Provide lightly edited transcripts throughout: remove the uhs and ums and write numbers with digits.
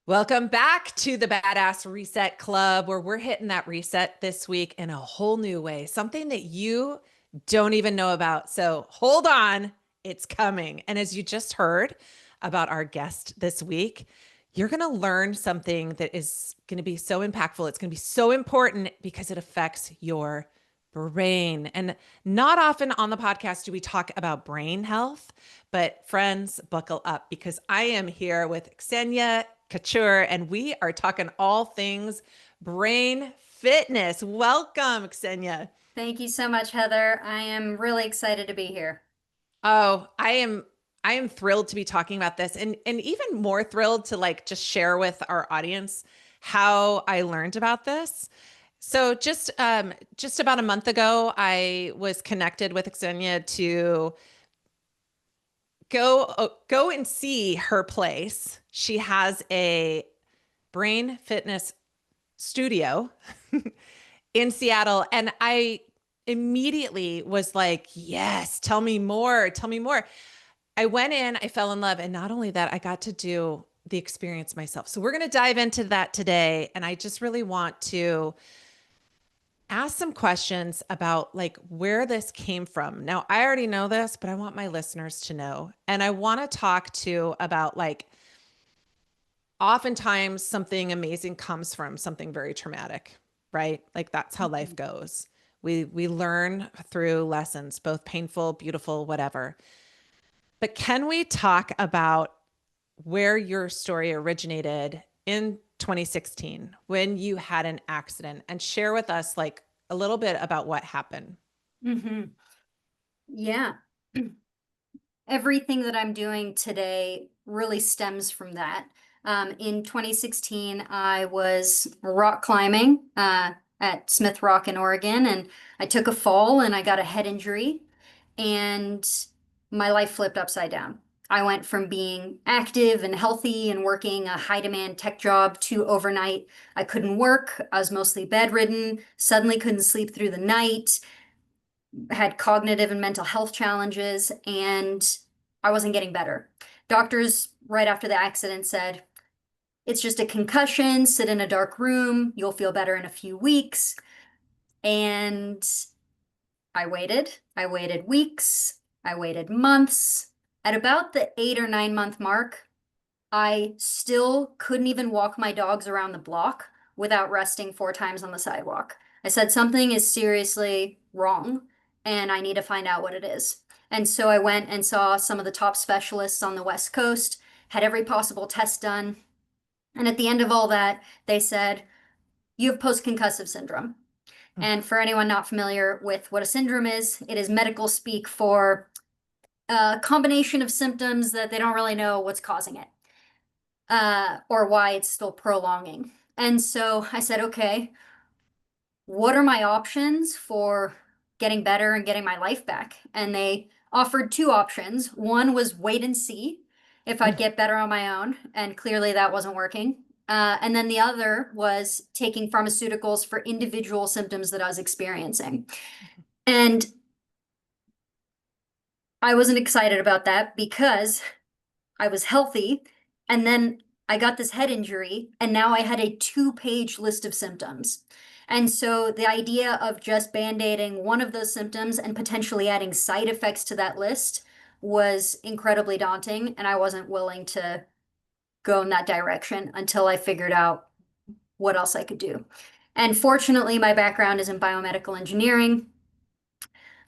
Welcome back to the Badass Reset Club, where we're hitting that reset this week in a whole new way, something that you don't even know about. So hold on, it's coming. And as you just heard about our guest this week, you're going to learn something that is going to be so impactful. It's going to be so important because it affects your brain. And not often on the podcast do we talk about brain health, but friends, buckle up because I am here with Xenia Kachur and we are talking all things brain fitness. Welcome, Xenia. Thank you so much, Heather. I am really excited to be here. Oh, I am thrilled to be talking about this and even more thrilled to like just share with our audience how I learned about this. So just about a month ago, I was connected with Xenia to go and see her place. She has a brain fitness studio in Seattle. And I immediately was like, yes, tell me more. Tell me more. I went in, I fell in love. And not only that, I got to do the experience myself. So we're going to dive into that today. And I just really want to ask some questions about like where this came from. Now, I already know this, but I want my listeners to know. And I want to talk to about like oftentimes something amazing comes from something very traumatic, right? Like that's how life Mhm. goes. We learn through lessons, both painful, beautiful, whatever. But can we talk about where your story originated in 2016 when you had an accident and share with us like a little bit about what happened? Mhm. Yeah. Everything that I'm doing today really stems from that. In 2016, I was rock climbing at Smith Rock in Oregon, and I took a fall and I got a head injury, and my life flipped upside down. I went from being active and healthy and working a high demand tech job to overnight, I couldn't work. I was mostly bedridden, suddenly couldn't sleep through the night, had cognitive and mental health challenges, and I wasn't getting better. Doctors, right after the accident, said, it's just a concussion, sit in a dark room, you'll feel better in a few weeks. And I waited weeks, I waited months. At about the 8 or 9 month mark, I still couldn't even walk my dogs around the block without resting 4 times on the sidewalk. I said something is seriously wrong and I need to find out what it is. And so I went and saw some of the top specialists on the West Coast, had every possible test done. And at the end of all that, they said, you have post-concussive syndrome. And for anyone not familiar with what a syndrome is, it is medical speak for a combination of symptoms that they don't really know what's causing it, or why it's still prolonging. And so I said, okay, what are my options for getting better and getting my life back? And they offered two options. One was wait and see if I'd get better on my own, and clearly that wasn't working. And then the other was taking pharmaceuticals for individual symptoms that I was experiencing. And I wasn't excited about that because I was healthy, and then I got this head injury, and now I had a 2 page list of symptoms. And so the idea of just band-aiding one of those symptoms and potentially adding side effects to that list was incredibly daunting, and I wasn't willing to go in that direction until I figured out what else I could do. And fortunately, my background is in biomedical engineering.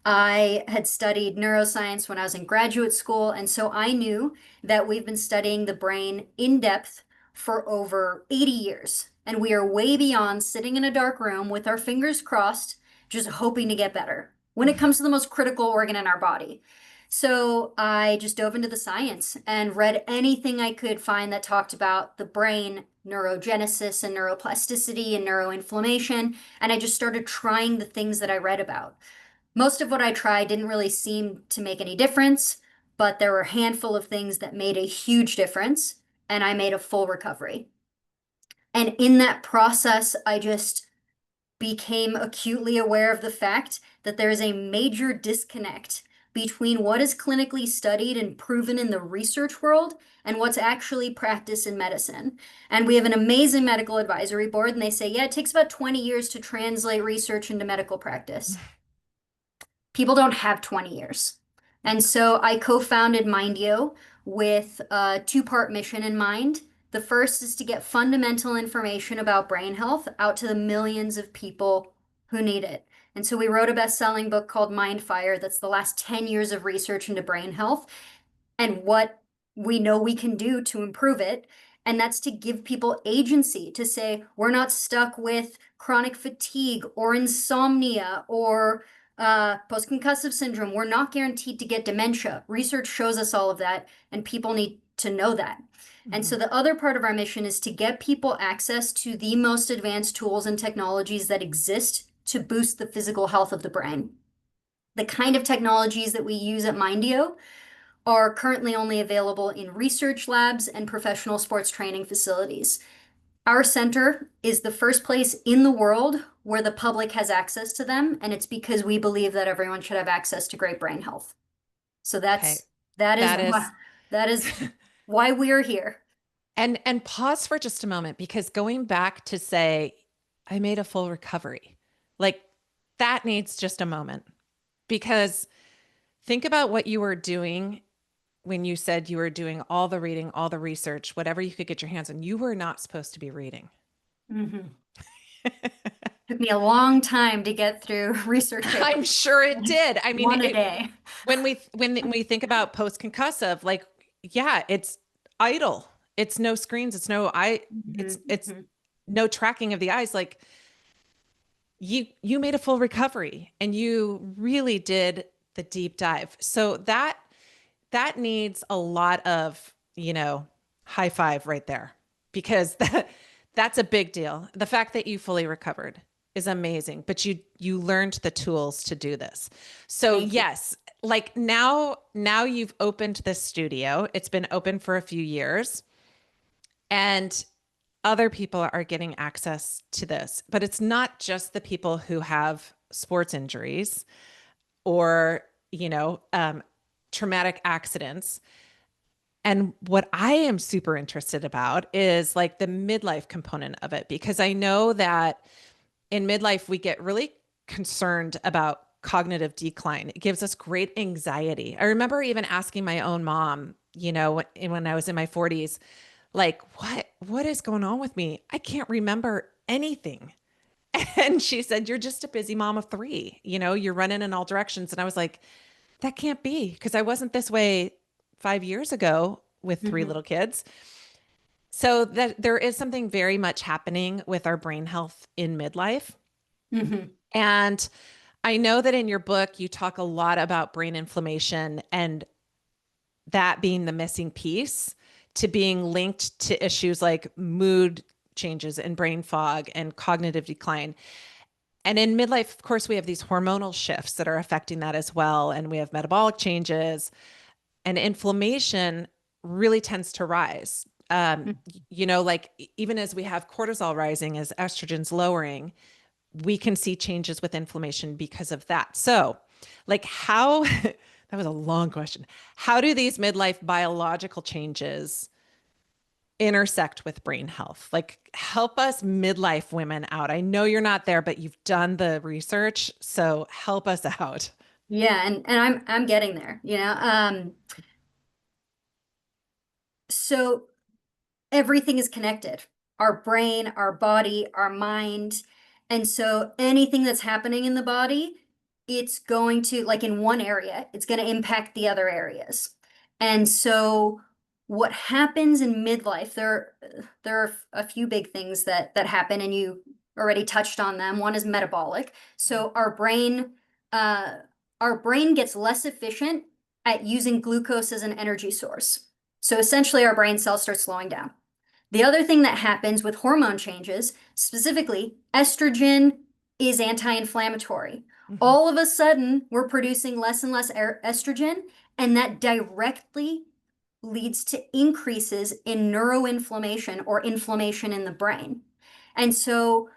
I had studied neuroscience when I was in graduate school, and so I knew that we've been studying the brain in depth for over 80 years. And we are way beyond sitting in a dark room with our fingers crossed, just hoping to get better when it comes to the most critical organ in our body. So I just dove into the science and read anything I could find that talked about the brain, neurogenesis and neuroplasticity and neuroinflammation. And I just started trying the things that I read about. Most of what I tried didn't really seem to make any difference, but there were a handful of things that made a huge difference, and I made a full recovery. And in that process, I just became acutely aware of the fact that there is a major disconnect between what is clinically studied and proven in the research world and what's actually practiced in medicine. And we have an amazing medical advisory board, and they say, yeah, it takes about 20 years to translate research into medical practice. People don't have 20 years. And so I co-founded Mindeo with a two-part mission in mind. The first is to get fundamental information about brain health out to the millions of people who need it. And so we wrote a best-selling book called Mind Fire that's the last 10 years of research into brain health and what we know we can do to improve it. And that's to give people agency to say, we're not stuck with chronic fatigue or insomnia or post-concussive syndrome. We're not guaranteed to get dementia. Research shows us all of that, and people need to know that. And so the other part of our mission is to get people access to the most advanced tools and technologies that exist to boost the physical health of the brain. The kind of technologies that we use at Mindeo are currently only available in research labs and professional sports training facilities. Our center is the first place in the world where the public has access to them, and it's because we believe that everyone should have access to great brain health. So Okay. that is That is that is why we're here. and pause for just a moment, because going back to say I made a full recovery. Like that needs just a moment, because think about what you were doing when you said you were doing all the reading, all the research, whatever you could get your hands on. You were not supposed to be reading. Mhm. Took me a long time to get through research I'm papers. sure it did. I mean, One a day. when we think about post concussive, like yeah, it's idle. It's no screens. It's no eye. Mhm, It's mhm, no tracking of the eyes. Like you made a full recovery and you really did the deep dive. So that needs a lot of, high five right there, because that's a big deal. The fact that you fully recovered is amazing, but you learned the tools to do this. So Thank you. yes, like now you've opened this studio. It's been open for a few years, and other people are getting access to this. But it's not just the people who have sports injuries or, traumatic accidents. And what I am super interested about is like the midlife component of it, because I know that in midlife, we get really concerned about cognitive decline. It gives us great anxiety. I remember even asking my own mom, when I was in my 40s, like, what is going on with me? I can't remember anything. And she said, you're just a busy mom of three. You're running in all directions. And I was like, that can't be, because I wasn't this way 5 years ago with three Mhm, little kids. So that there is something very much happening with our brain health in midlife. mhm, And I know that in your book, you talk a lot about brain inflammation and that being the missing piece to being linked to issues like mood changes and brain fog and cognitive decline. And in midlife, of course, we have these hormonal shifts that are affecting that as well. And we have metabolic changes, and inflammation really tends to rise. Like even as we have cortisol rising, as estrogen's lowering, we can see changes with inflammation because of that. So, like, how that was a long question. How do these midlife biological changes intersect with brain health? Like, help us midlife women out. I know you're not there, but you've done the research, so help us out. Yeah, and I'm getting there, so everything is connected. Our brain, our body, our mind. And so anything that's happening in the body, it's going to, like in one area, it's going to impact the other areas. And so what happens in midlife, there are a few big things that happen, and you already touched on them. One is metabolic. So uh, our brain gets less efficient at using glucose as an energy source. So essentially our brain cells start slowing down. The other thing that happens with hormone changes, specifically estrogen, is anti-inflammatory. Mhm. All of a sudden, we're producing less and less estrogen, and that directly leads to increases in neuroinflammation or inflammation in the brain. And so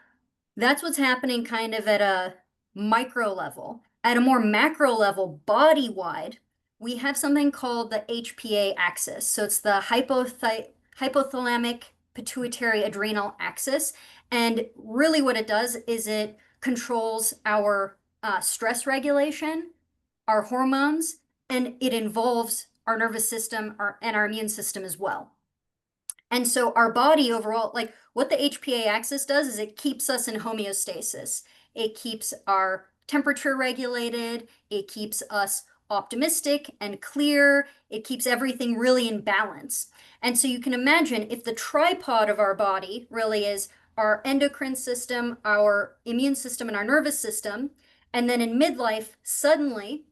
that's what's happening kind of at a micro level. At a more macro level, body-wide, we have something called the HPA axis. So it's the hypothalamic pituitary adrenal axis. And really what it does is it controls our stress regulation, our hormones, and it involves our nervous system and our immune system as well. And so our body overall, like what the HPA axis does is it keeps us in homeostasis. It keeps our temperature regulated. It keeps us optimistic and clear. It keeps everything really in balance. And so you can imagine if the tripod of our body really is our endocrine system, our immune system, and our nervous system, and then in midlife, suddenly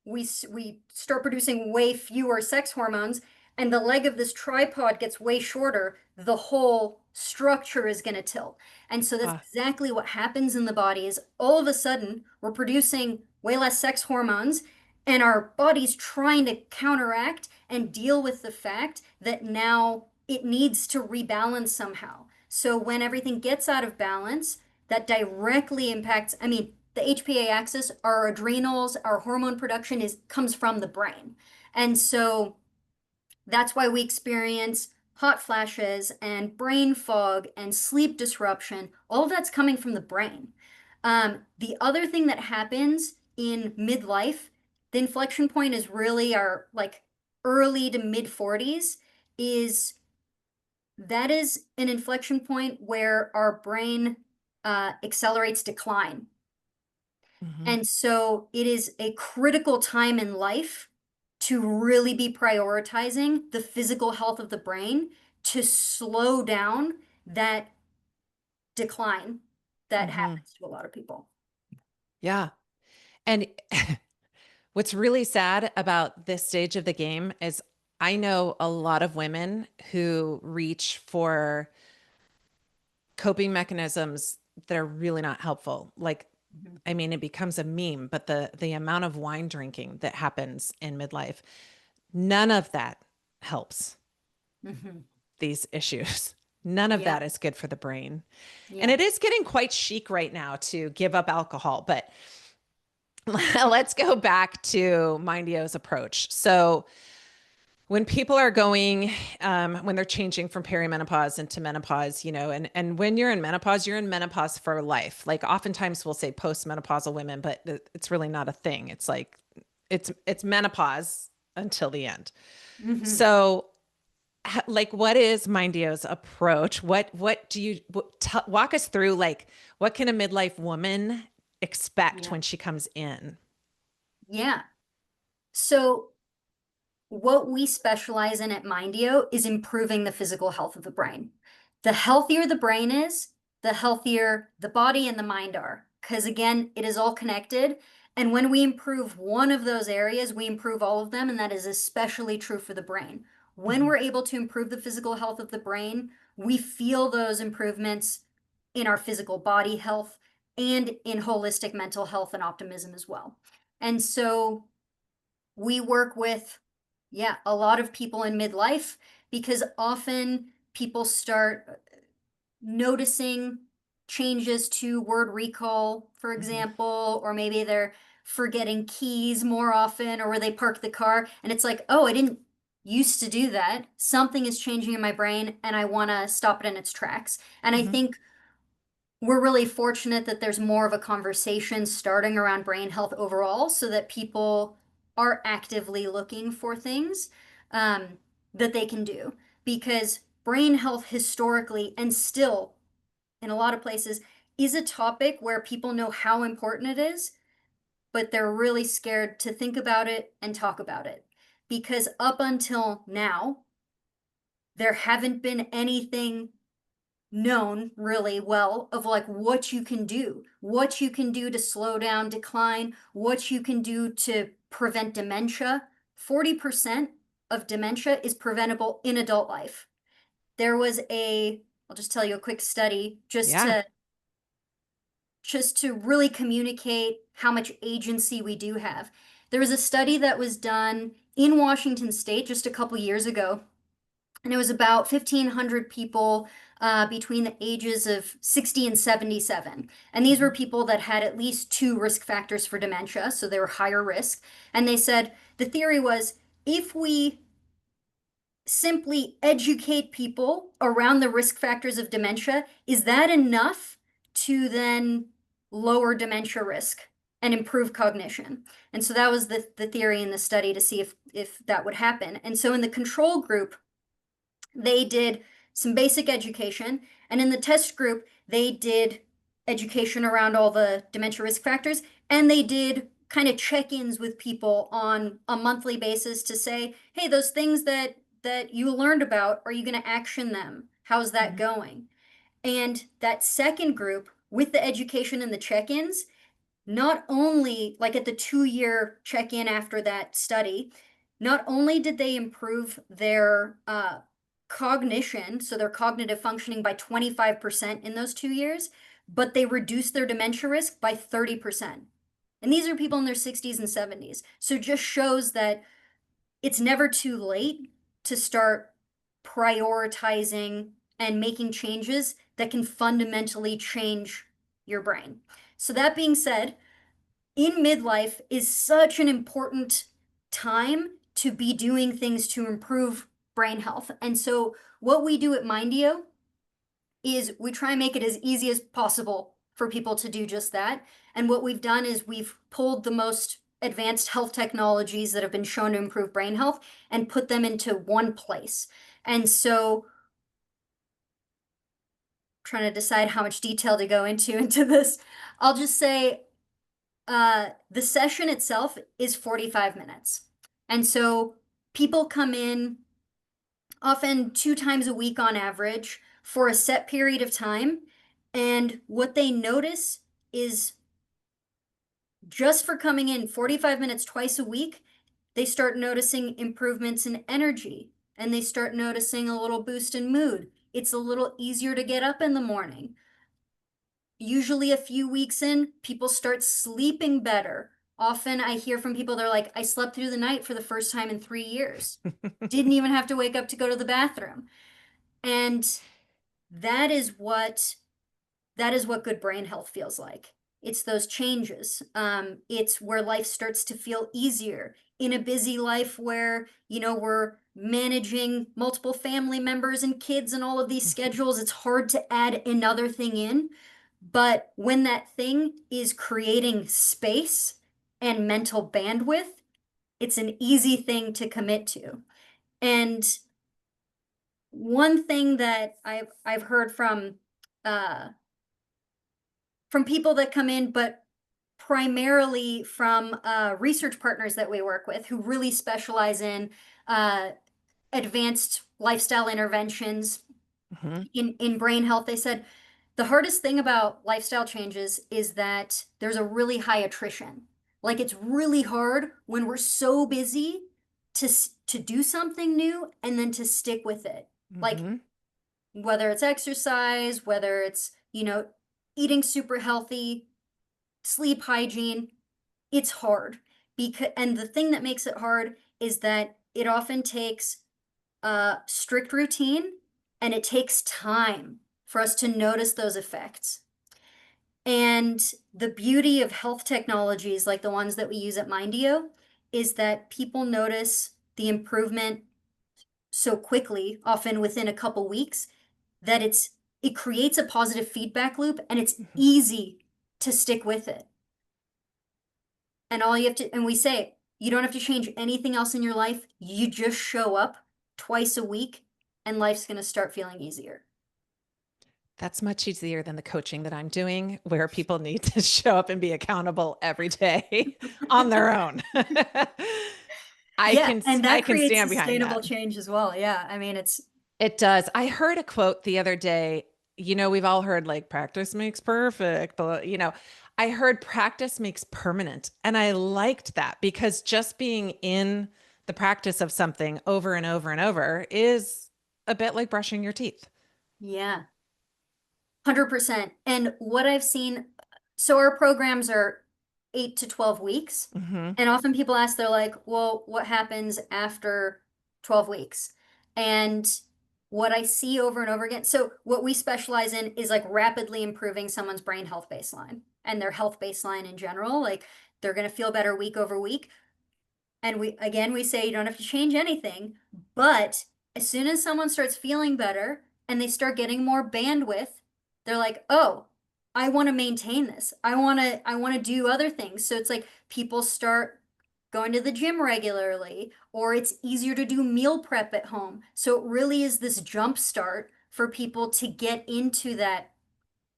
we start producing way fewer sex hormones and the leg of this tripod gets way shorter, the whole structure is going to tilt. And so that's Ah, exactly what happens in the body is all of a sudden we're producing way less sex hormones and our body's trying to counteract and deal with the fact that now it needs to rebalance somehow. So when everything gets out of balance, that directly impacts, I mean, the HPA axis, our adrenals, our hormone production comes from the brain. And so that's why we experience hot flashes and brain fog and sleep disruption. All of that's coming from the brain. The other thing that happens in midlife, the inflection point is really our like early to mid 40s, is that is an inflection point where our brain accelerates decline. mhm, And so it is a critical time in life to really be prioritizing the physical health of the brain to slow down that decline that mhm. happens to a lot of people. Yeah. And what's really sad about this stage of the game is I know a lot of women who reach for coping mechanisms that are really not helpful. Like, Mhm. I mean, it becomes a meme, but the amount of wine drinking that happens in midlife, none of that helps Mhm. these issues. None of Yeah, that is good for the brain. And yeah. it is getting quite chic right now to give up alcohol, but let's go back to Mindeo's approach. So, when people are going, when they're changing from perimenopause into menopause, and when you're in menopause for life. Like oftentimes we'll say postmenopausal women, but it's really not a thing. It's like it's menopause until the end. Mhm. So, like, what is Mindio's approach? What do you walk us through? Like, what can a midlife woman expect Yeah. when she comes in? Yeah. So what we specialize in at Mindeo is improving the physical health of the brain. The healthier the brain is, the healthier the body and the mind are. Because again, it is all connected. And when we improve one of those areas, we improve all of them. And that is especially true for the brain. When Mhm, we're able to improve the physical health of the brain, we feel those improvements in our physical body health and in holistic mental health and optimism as well. And so we work with, yeah, a lot of people in midlife because often people start noticing changes to word recall, for mhm, example, or maybe they're forgetting keys more often or where they park the car. And it's like, oh, I didn't used to do that. Something is changing in my brain and I want to stop it in its tracks. And I mhm, think we're really fortunate that there's more of a conversation starting around brain health overall so that people are actively looking for things um, that they can do. Because brain health historically and still in a lot of places is a topic where people know how important it is, but they're really scared to think about it and talk about it. Because up until now, there haven't been anything known really well of like what you can do to slow down decline, what you can do to prevent dementia. 40% of dementia is preventable in adult life. There was I'll just tell you a quick study yeah. just to really communicate how much agency we do have. There was a study that was done in Washington state just a couple years ago and it was about 1,500 people between the ages of 60 and 77. And these were Mhm. people that had at least two risk factors for dementia, so they were higher risk. And they said the theory was if we simply educate people around the risk factors of dementia, is that enough to then lower dementia risk and improve cognition? And so that was the theory in the study to see if that would happen. And so in the control group, they did some basic education, and in the test group, they did education around all the dementia risk factors, and they did kind of check-ins with people on a monthly basis to say, hey, those things that you learned about, are you going to action them? How's that Mhm. going? And that second group, with the education and the check-ins, not only like at the 2-year check-in after that study, not only did they improve their cognition, so their cognitive functioning by 25% in those 2 years, but they reduced their dementia risk by 30%. And these are people in their 60s and 70s. So it just shows that it's never too late to start prioritizing and making changes that can fundamentally change your brain. So that being said, in midlife is such an important time to be doing things to improve brain health. And so what we do at Mindeo is we try and make it as easy as possible for people to do just that. And what we've done is we've pulled the most advanced health technologies that have been shown to improve brain health and put them into one place. And so trying to decide how much detail to go into this, I'll just say the session itself is 45 minutes. And so people come in often 2 times a week on average for a set period of time. And what they notice is just for coming in 45 minutes twice a week, they start noticing improvements in energy and they start noticing a little boost in mood. It's a little easier to get up in the morning. Usually a few weeks in, people start sleeping better. Often I hear from people, they're like, I slept through the night for the first time in 3 years. Didn't even have to wake up to go to the bathroom. And that is what that is what good brain health feels like. It's those changes. It's where life starts to feel easier in a busy life where, we're managing multiple family members and kids and all of these schedules. It's hard to add another thing in. But when that thing is creating space and mental bandwidth, it's an easy thing to commit to. And one thing that I've heard uh, from people that come in, but primarily from research partners that we work with who really specialize in uh, advanced lifestyle interventions Mhm. in brain health. They said the hardest thing about lifestyle changes is that there's a really high attrition. Like it's really hard when we're so busy to do something new and then to stick with it. Like Mhm. whether it's exercise, whether it's, eating super healthy, sleep hygiene, it's hard. And the thing that makes it hard is that it often takes a strict routine and it takes time for us to notice those effects. And the beauty of health technologies like the ones that we use at Mindeo is that people notice the improvement so quickly, often within a couple weeks, that it creates a positive feedback loop and it's Mhm. easy to stick with it. And all you have to, and we say, you don't have to change anything else in your life. You just show up twice a week and life's going to start feeling easier. That's much easier than the coaching that I'm doing, where people need to show up and be accountable every day on their own. Yeah, and I that can creates stand behind sustainable that. change as well. Yeah, I mean, it's It does. I heard a quote the other day. We've all heard like practice makes perfect, but I heard practice makes permanent. And I liked that because just being in the practice of something over and over and over is a bit like brushing your teeth. yeah, 100%. And what I've seen, so our programs are 8 to 12 weeks. Hmm. And often people ask, they're like, well, what happens after 12 weeks? And what I see over and over again. So what we specialize in is like rapidly improving someone's brain health baseline and their health baseline in general. Like they're going to feel better week over week. And we say you don't have to change anything, but as soon as someone starts feeling better and they start getting more bandwidth, they're like, "Oh, I want to maintain this. I want to do other things." So it's like people start going to the gym regularly, or it's easier to do meal prep at home. So it really is this jump start for people to get into that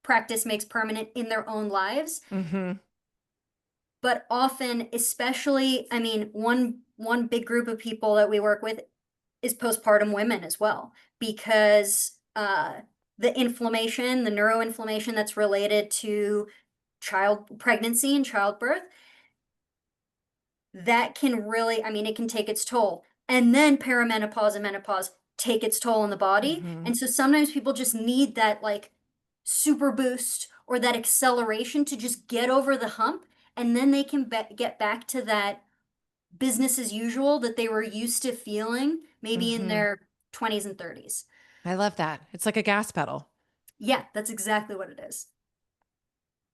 practice makes permanent in their own lives. Mm-hmm. But often, especially, I mean, one big group of people that we work with is postpartum women as well, because the inflammation, the neuroinflammation that's related to child pregnancy and childbirth, that can really, I mean, it can take its toll. And then perimenopause and menopause take its toll on the body. Mm-hmm. And so sometimes people just need that like super boost or that acceleration to just get over the hump. And then they can get back to that business as usual that they were used to feeling maybe in Mm-hmm. their 20s and 30s. I love that. It's like a gas pedal. Yeah, that's exactly what it is.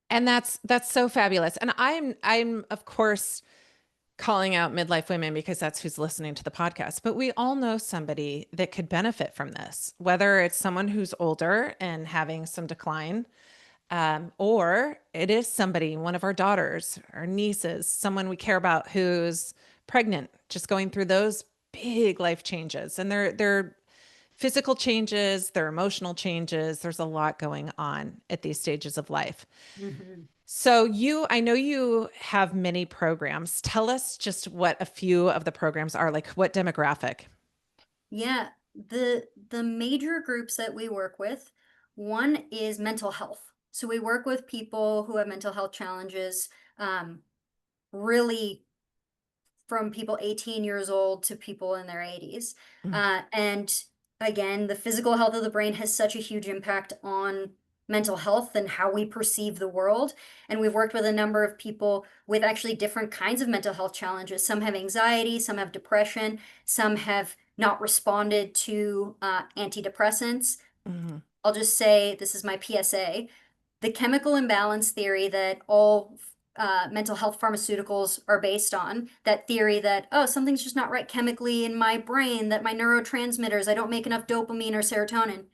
And that's so fabulous. And I'm of course calling out midlife women because that's who's listening to the podcast. But we all know somebody that could benefit from this, whether it's someone who's older and having some decline, or it is somebody, one of our daughters, our nieces, someone we care about who's pregnant, just going through those big life changes. And they're physical changes, their emotional changes. There's a lot going on at these stages of life. Mhm. So I know you have many programs. Tell us just what a few of the programs are, like what demographic. Yeah, the major groups that we work with, one is mental health. So we work with people who have mental health challenges, really from people 18 years old to people in their 80s. Mm, And again, the physical health of the brain has such a huge impact on mental health and how we perceive the world. And we've worked with a number of people with actually different kinds of mental health challenges. Some have anxiety, some have depression, some have not responded to antidepressants. mhm, I'll just say this is my PSA. The chemical imbalance theory that all mental health pharmaceuticals are based on, that theory that, oh, something's just not right chemically in my brain, that my neurotransmitters, I don't make enough dopamine or serotonin,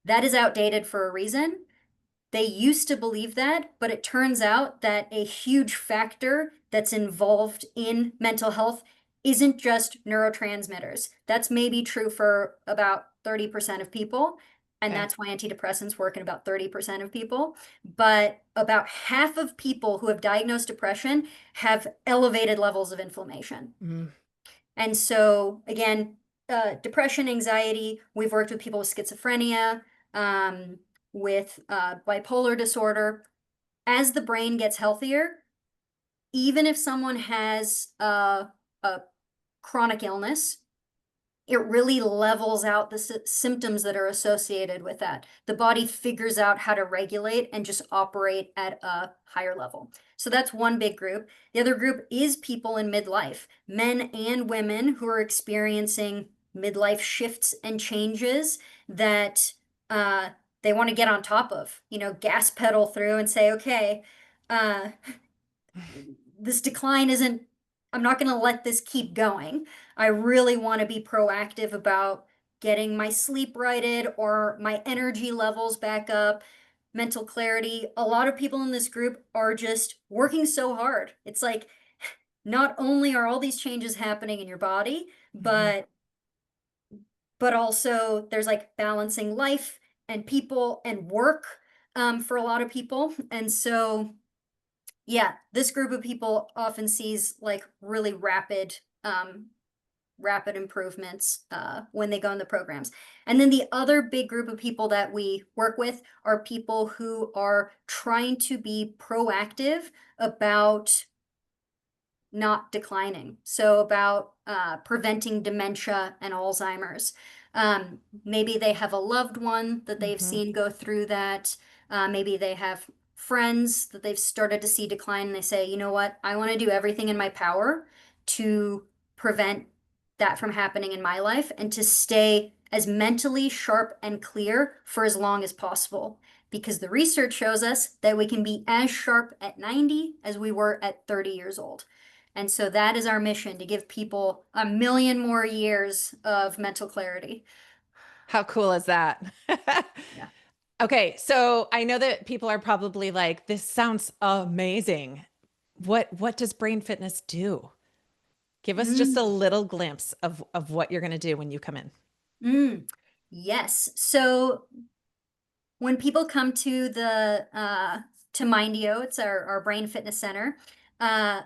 that is outdated for a reason. They used to believe that, but it turns out that a huge factor that's involved in mental health isn't just neurotransmitters. That's maybe true for about 30% of people, and okay. that's why antidepressants work in about 30% of people. But about half of people who have diagnosed depression have elevated levels of inflammation. Mm, And so, again, depression, anxiety, we've worked with people with schizophrenia, um, with bipolar disorder. As the brain gets healthier, even if someone has a chronic illness, it really levels out the symptoms that are associated with that. The body figures out how to regulate and just operate at a higher level. So that's one big group. The other group is people in midlife, men and women who are experiencing midlife shifts and changes that uh, they want to get on top of, gas pedal through and say, okay, uh, this decline isn't, I'm not going to let this keep going. I really want to be proactive about getting my sleep righted or my energy levels back up, mental clarity. A lot of people in this group are just working so hard. It's like not only are all these changes happening in your body, mhm. but also there's like balancing life and people and work for a lot of people. And so yeah, this group of people often sees like really rapid improvements when they go in the programs. And then the other big group of people that we work with are people who are trying to be proactive about not declining. So about preventing dementia and Alzheimer's. Maybe they have a loved one that they've Mhm. seen go through that. Maybe they have friends that they've started to see decline and they say, you know what, I want to do everything in my power to prevent that from happening in my life and to stay as mentally sharp and clear for as long as possible. Because the research shows us that we can be as sharp at 90 as we were at 30 years old. And so that is our mission, to give people a million more years of mental clarity. How cool is that? Yeah. Okay, so I know that people are probably like, this sounds amazing. What does brain fitness do? Give us just a Mm, little glimpse of what you're going to do when you come in. mm. Yes. So when people come to the to Mindeo, it's our brain fitness center, uh,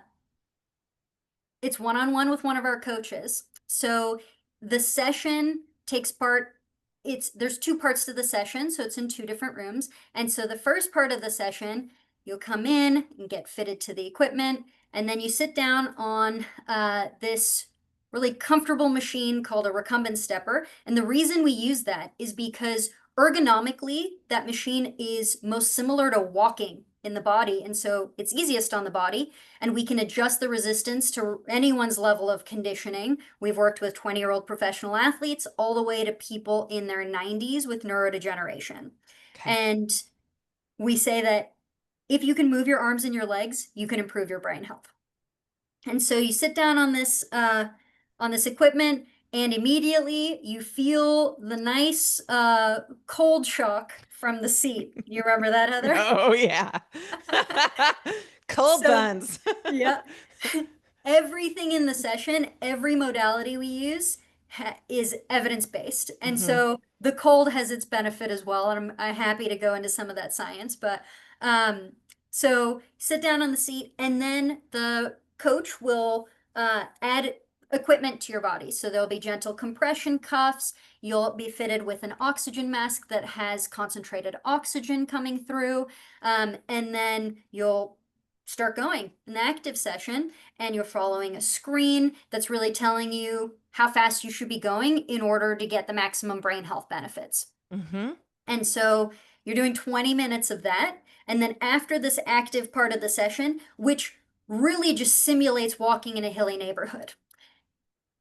it's one-on-one with one of our coaches. So the session takes part, there's two parts to the session, so it's in two different rooms. And so the first part of the session, you'll come in and get fitted to the equipment, and then you sit down on this really comfortable machine called a recumbent stepper. And the reason we use that is because ergonomically, that machine is most similar to walking in the body. And so it's easiest on the body, and we can adjust the resistance to anyone's level of conditioning. We've worked with 20-year-old professional athletes all the way to people in their 90s with neurodegeneration. Okay. And we say that if you can move your arms and your legs, you can improve your brain health. And so you sit down on this equipment, and immediately you feel the nice cold shock from the seat. You remember that, Heather? Oh yeah. Cold So, buns. yeah. Everything in the session, every modality we use is evidence-based. And Hmm. so the cold has its benefit as well. And I'm happy to go into some of that science. But um, so sit down on the seat, and then the coach will add equipment to your body. So there'll be gentle compression cuffs. You'll be fitted with an oxygen mask that has concentrated oxygen coming through. And then you'll start going in the active session, and you're following a screen that's really telling you how fast you should be going in order to get the maximum brain health benefits. Hmm. And so you're doing 20 minutes of that. And then after this active part of the session, which really just simulates walking in a hilly neighborhood,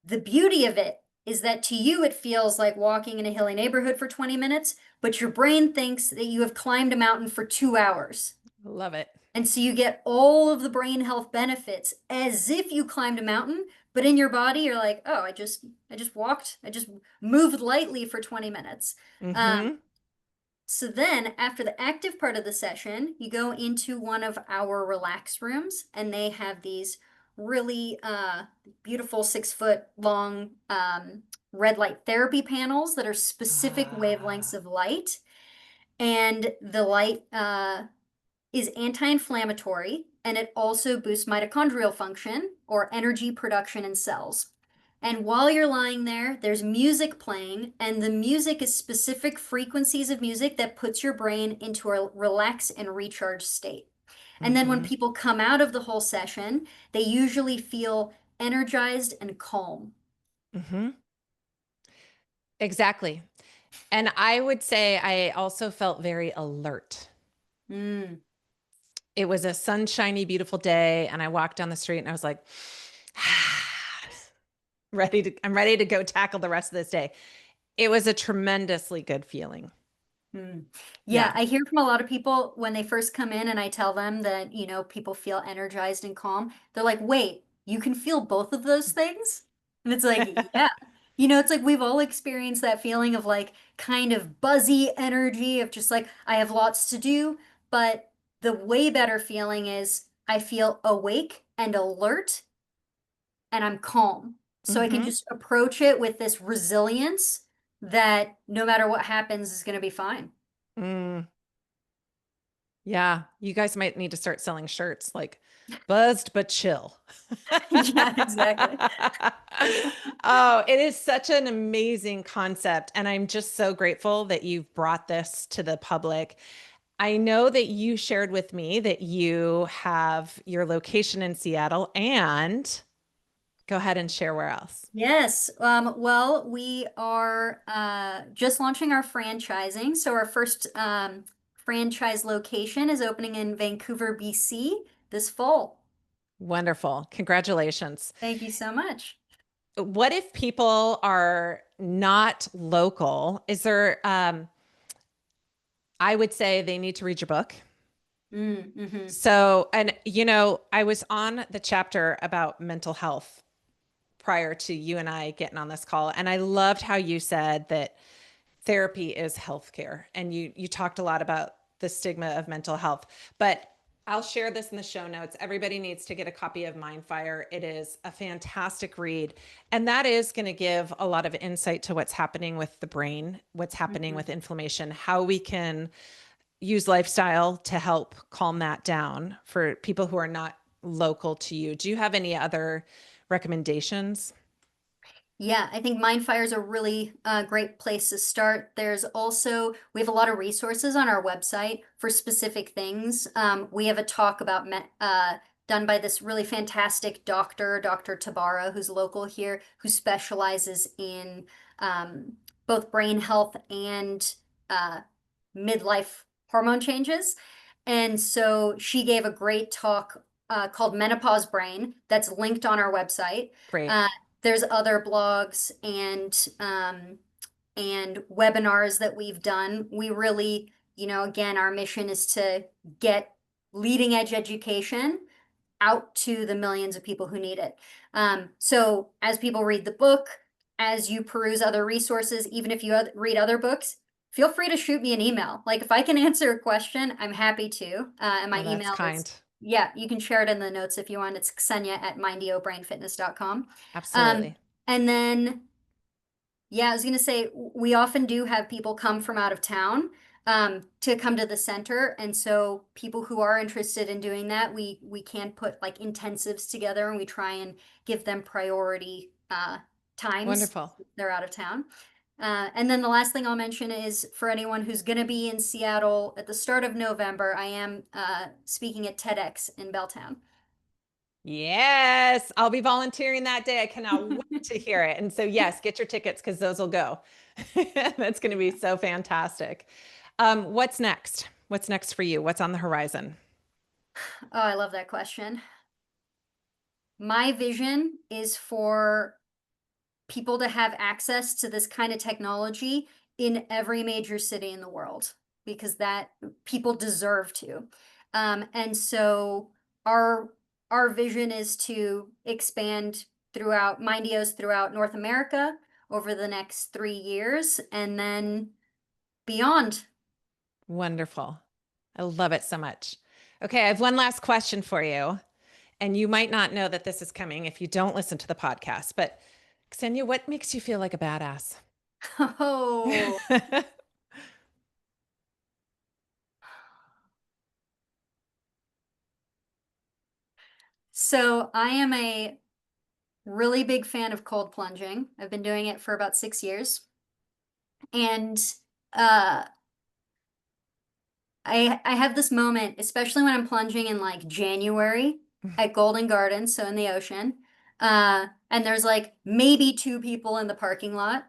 the beauty of it is that to you, it feels like walking in a hilly neighborhood for 20 minutes, but your brain thinks that you have climbed a mountain for 2 hours. Love it. And so you get all of the brain health benefits as if you climbed a mountain, but in your body, you're like, oh, I just walked, I just moved lightly for 20 minutes. Um, Hmm. so then after the active part of the session, you go into one of our relax rooms, and they have these really beautiful 6 foot long red light therapy panels that are specific wavelengths Ah. of light. And the light is anti-inflammatory, and it also boosts mitochondrial function or energy production in cells. And while you're lying there, there's music playing, and the music is specific frequencies of music that puts your brain into a relax and recharge state. And then when Hmm. people come out of the whole session, they usually feel energized and calm. Hmm. Exactly. And I would say I also felt very alert. Mm. It was a sunshiny, beautiful day, and I walked down the street and I was like, I'm ready to go tackle the rest of this day. It was a tremendously good feeling. Mm. Yeah, Yeah. I hear from a lot of people when they first come in and I tell them that, people feel energized and calm. They're like, wait, you can feel both of those things? And it's like, yeah. It's like we've all experienced that feeling of like kind of buzzy energy of just like, I have lots to do. But the way better feeling is I feel awake and alert, and I'm calm. So I can Hmm. just approach it with this resilience that no matter what happens is going to be fine. Mm, yeah. You guys might need to start selling shirts like buzzed but chill. Yeah, exactly. Oh, it is such an amazing concept. And I'm just so grateful that you've brought this to the public. I know that you shared with me that you have your location in Seattle, and go ahead and share where else. Yes. Well, we are just launching our franchising. So our first franchise location is opening in Vancouver, BC this fall. Wonderful. Congratulations. Thank you so much. What if people are not local, is there, I would say they need to read your book. Mm-hmm. So, and I was on the chapter about mental health prior to you and I getting on this call, and I loved how you said that therapy is healthcare, and you talked a lot about the stigma of mental health. But I'll share this in the show notes. Everybody needs to get a copy of Mindfire. It is a fantastic read, and that is going to give a lot of insight to what's happening with the brain, what's happening Mm-hmm. with inflammation, how we can use lifestyle to help calm that down for people who are not local to you. Do you have any other recommendations? Yeah, I think Mindfire is a really great place to start. There's also, we have a lot of resources on our website for specific things. We have a talk about done by this really fantastic doctor, Dr. Tabara, who's local here, who specializes in um, both brain health and uh, midlife hormone changes. And so she gave a great talk called Menopause Brain that's linked on our website. Great. Uh, there's other blogs and webinars that we've done. We really, again, our mission is to get leading edge education out to the millions of people who need it. So as people read the book, as you peruse other resources, even if you read other books, feel free to shoot me an email. Like if I can answer a question, I'm happy to. And my Oh, that's email is, kind. yeah, you can share it in the notes if you want. It's Xenia at MindioBrainFitness.com. Um, Absolutely. and then yeah, I was gonna say we often do have people come from out of town to come to the center, and so people who are interested in doing that, we can put like intensives together, and we try and give them priority times Wonderful. if they're out of town. And then the last thing I'll mention is for anyone who's going to be in Seattle at the start of November, I am speaking at TEDx in Belltown. Yes, I'll be volunteering that day. I cannot wait to hear it. And so, yes, get your tickets because those will go. That's going to be so fantastic. What's next? What's next for you? What's on the horizon? Oh, I love that question. My vision is for people to have access to this kind of technology in every major city in the world because that people deserve to. And so our our vision is to expand throughout Mindeos throughout North America over the next 3 years and then beyond. Wonderful. I love it so much. Okay, I have one last question for you. And you might not know that this is coming if you don't listen to the podcast, but Xenia, what makes you feel like a badass? Oh, so I am a really big fan of cold plunging. I've been doing it for about 6 years. And uh I have this moment, especially when I'm plunging in like January at Golden Gardens, so in the ocean. And there's like maybe two people in the parking lot.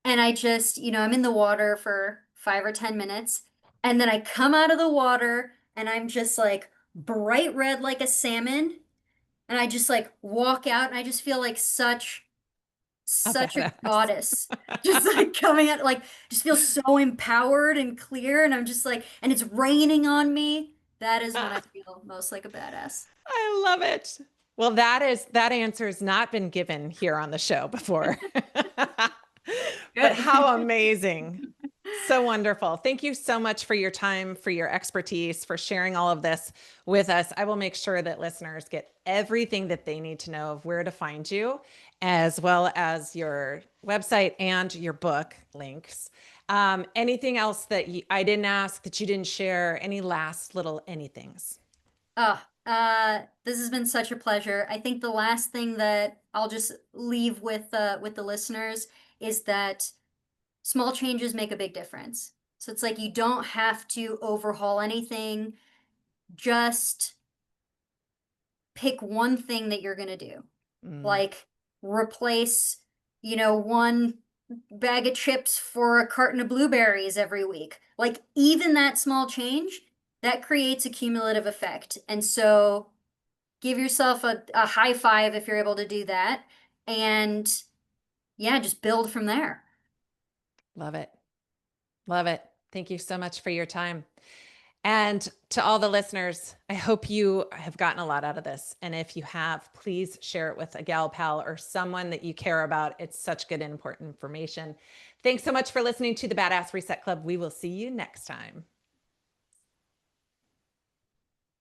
And I just, I'm in the water for 5 or 10 minutes. And then I come out of the water and I'm just like bright red like a salmon. And I just like walk out and I just feel like A such a badass. goddess just like coming out like just feel so empowered and clear and I'm just like and it's raining on me. That is when I feel most like a badass. I love it. Well, that answer has not been given here on the show before. But how Good. amazing. So wonderful. Thank you so much for your time, for your expertise, for sharing all of this with us. I will make sure that listeners get everything that they need to know of where to find you, as well as your website and your book links. Anything else that I didn't ask that you didn't share? Any last little anythings? Oh, this has been such a pleasure. I think the last thing that I'll just leave with the listeners is that small changes make a big difference. So it's like you don't have to overhaul anything. Just pick one thing that you're gonna do. Mm. Like replace, one bag of chips for a carton of blueberries every week. Like even that small change, that creates a cumulative effect. And so give yourself a high five if you're able to do that. And yeah, just build from there. Love it. Love it. Thank you so much for your time. And to all the listeners, I hope you have gotten a lot out of this. And if you have, please share it with a gal pal or someone that you care about. It's such good and important information. Thanks so much for listening to the Badass Reset Club. We will see you next time.